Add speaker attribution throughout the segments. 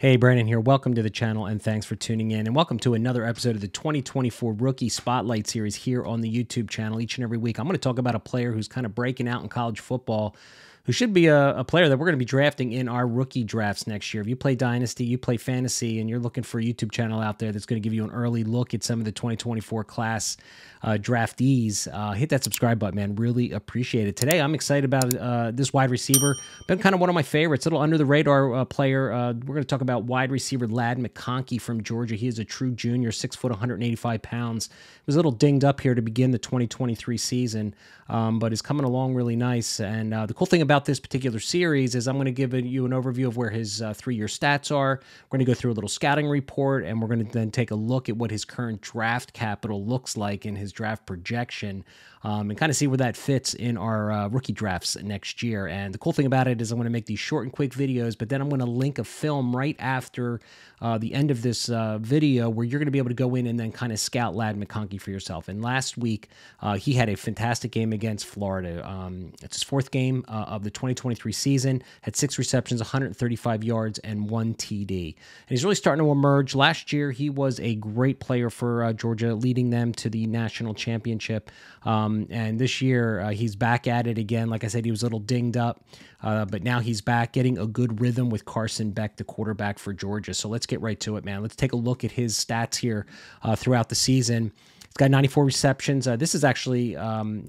Speaker 1: Hey, Brandon here. Welcome to the channel and thanks for tuning in. And welcome to another episode of the 2024 Rookie Spotlight Series here on the YouTube channel. Each and every week, I'm going to talk about a player who's kind of breaking out in college football, who should be a player that we're going to be drafting in our rookie drafts next year. If you play Dynasty, you play Fantasy, and you're looking for a YouTube channel out there that's going to give you an early look at some of the 2024 class draftees, hit that subscribe button, man. Really appreciate it. Today, I'm excited about this wide receiver. Been kind of one of my favorites. Little under the radar player. We're going to talk about wide receiver McConkey from Georgia. He is a true junior, 6 foot, 185 pounds. Was a little dinged up here to begin the 2023 season, but is coming along really nice. And the cool thing about this particular series is I'm going to give you an overview of where his 3-year stats are. We're going to go through a little scouting report, and we're going to then take a look at what his current draft capital looks like in his draft projection, and kind of see where that fits in our rookie drafts next year. And the cool thing about it is I'm going to make these short and quick videos, but then I'm going to link a film right after the end of this video where you're going to be able to go in and then kind of scout McConkey for yourself. And last week, he had a fantastic game against Florida. It's his 4th game of the 2023 season, had 6 receptions, 135 yards, and 1 TD. And he's really starting to emerge. Last year, he was a great player for Georgia, leading them to the national championship. And this year, he's back at it again. Like I said, he was a little dinged up, but now he's back getting a good rhythm with Carson Beck, the quarterback for Georgia. So let's get right to it, man. Let's take a look at his stats here throughout the season. He's got 94 receptions. This is actually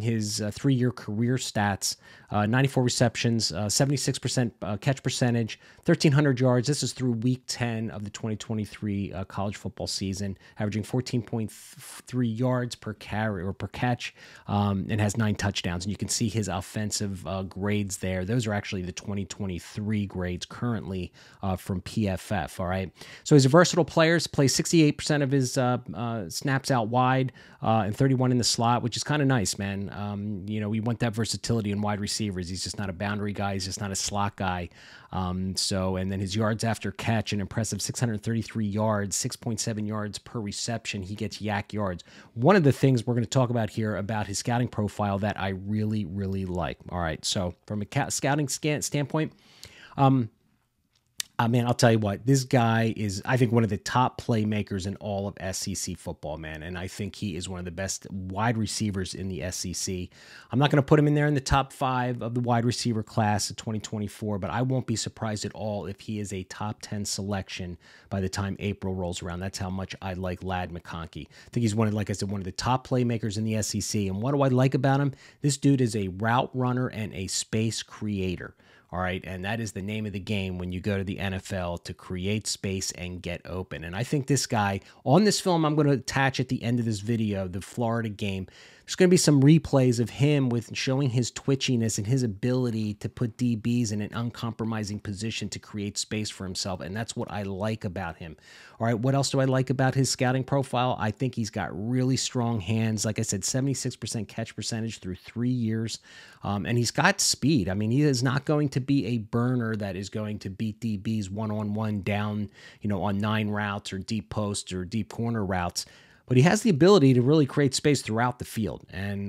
Speaker 1: his 3-year career stats. 94 receptions, 76% catch percentage, 1,300 yards. This is through week 10 of the 2023 college football season, averaging 14.3 yards per carry or per catch, and has 9 touchdowns. And you can see his offensive grades there. Those are actually the 2023 grades currently from PFF. All right. So he's a versatile player. Plays 68% of his snaps out wide and 31 in the slot, which is kind of nice, man. You know, we want that versatility in wide receivers. He's just not a boundary guy. He's just not a slot guy. And then his yards after catch, an impressive 633 yards, 6.7 yards per reception. He gets yak yards. One of the things we're going to talk about here about his scouting profile that I really, really like. All right. So from a scouting standpoint, man, I'll tell you what, this guy is, I think, one of the top playmakers in all of SEC football, man. And I think he is one of the best wide receivers in the SEC. I'm not going to put him in there in the top 5 of the wide receiver class of 2024, but I won't be surprised at all if he is a top 10 selection by the time April rolls around. That's how much I like McConkey. I think he's like I said, one of the top playmakers in the SEC. And what do I like about him? This dude is a route runner and a space creator. All right, and that is the name of the game when you go to the NFL, to create space and get open. And I think this guy, on this film I'm going to attach at the end of this video, the Florida game, there's going to be some replays of him with showing his twitchiness and his ability to put DBs in an uncompromising position to create space for himself. And that's what I like about him. All right, what else do I like about his scouting profile? I think he's got really strong hands. Like I said, 76% catch percentage through 3 years. And he's got speed. I mean, he is not going to be a burner that is going to beat DBs one-on-one down, you know, on 9 routes or deep posts or deep corner routes. But he has the ability to really create space throughout the field. And,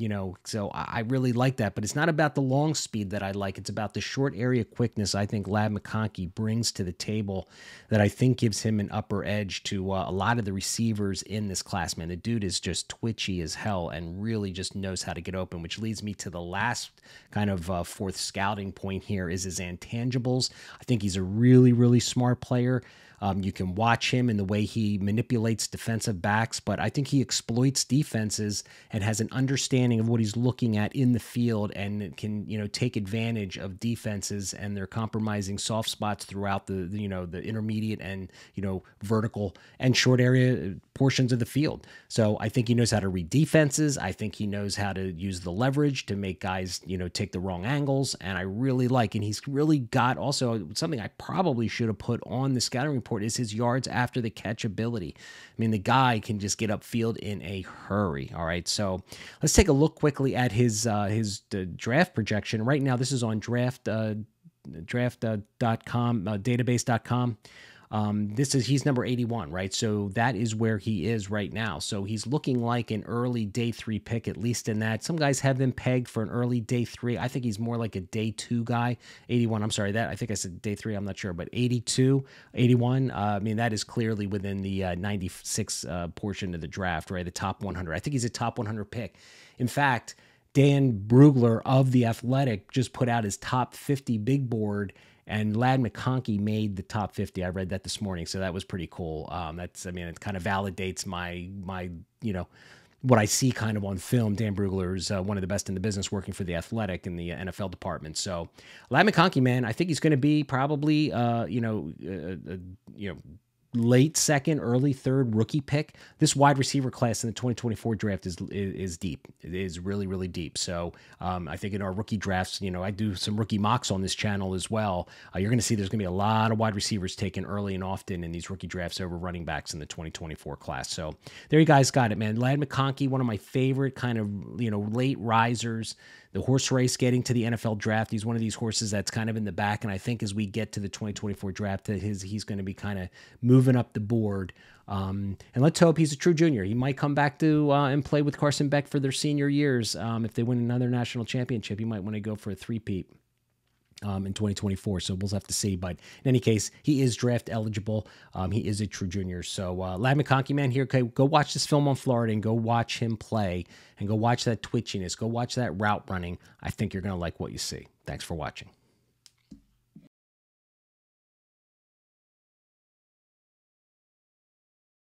Speaker 1: you know, so I really like that. But it's not about the long speed that I like. It's about the short area quickness I think McConkey brings to the table that I think gives him an upper edge to a lot of the receivers in this class, man. The dude is just twitchy as hell and really just knows how to get open, which leads me to the last kind of 4th scouting point here is his intangibles. I think he's a really, really smart player. You can watch him in the way he manipulates defensive backs, but I think he exploits defenses and has an understanding of what he's looking at in the field and can, you know, take advantage of defenses and their compromising soft spots throughout the you know, the intermediate and, you know, vertical and short area portions of the field. So I think he knows how to read defenses. I think he knows how to use the leverage to make guys, you know, take the wrong angles. And I really like, and he's really got also something I probably should have put on the scouting report is his yards after the catch ability. I mean, the guy can just get upfield in a hurry. All right, so let's take a look quickly at his draft projection. Right now, this is on draft.com, database.com. He's number 81, right? So that is where he is right now. So he's looking like an early day 3 pick, at least in that. Some guys have him pegged for an early day 3. I think he's more like a day 2 guy. 81, I'm sorry, I think I said day 3, I'm not sure, but 82, 81, I mean, that is clearly within the 96 portion of the draft, right? The top 100. I think he's a top 100 pick. In fact, Dan Brugler of The Athletic just put out his top 50 big board, and Lad McConkey made the top 50. I read that this morning, so that was pretty cool. It kind of validates my what I see kind of on film. Dan Brugler is one of the best in the business, working for The Athletic in the NFL department. So Lad McConkey, man, I think he's going to be probably late second, early third rookie pick. This wide receiver class in the 2024 draft is deep. It is really, really deep. So I think in our rookie drafts, I do some rookie mocks on this channel as well. You're going to see there's going to be a lot of wide receivers taken early and often in these rookie drafts over running backs in the 2024 class. So there you guys got it, man. Lad McConkey, one of my favorite kind of, late risers. The horse race getting to the NFL draft. He's one of these horses that's kind of in the back, and I think as we get to the 2024 draft, he's going to be kind of moving up the board. And let's hope he's a true junior. He might come back to and play with Carson Beck for their senior years. If they win another national championship, he might want to go for a three-peat in 2024. So we'll have to see. But in any case, he is draft eligible. He is a true junior. So Lad McConkey, man, here, okay, go watch this film on Florida and go watch him play and go watch that twitchiness. Go watch that route running. I think you're going to like what you see. Thanks for watching.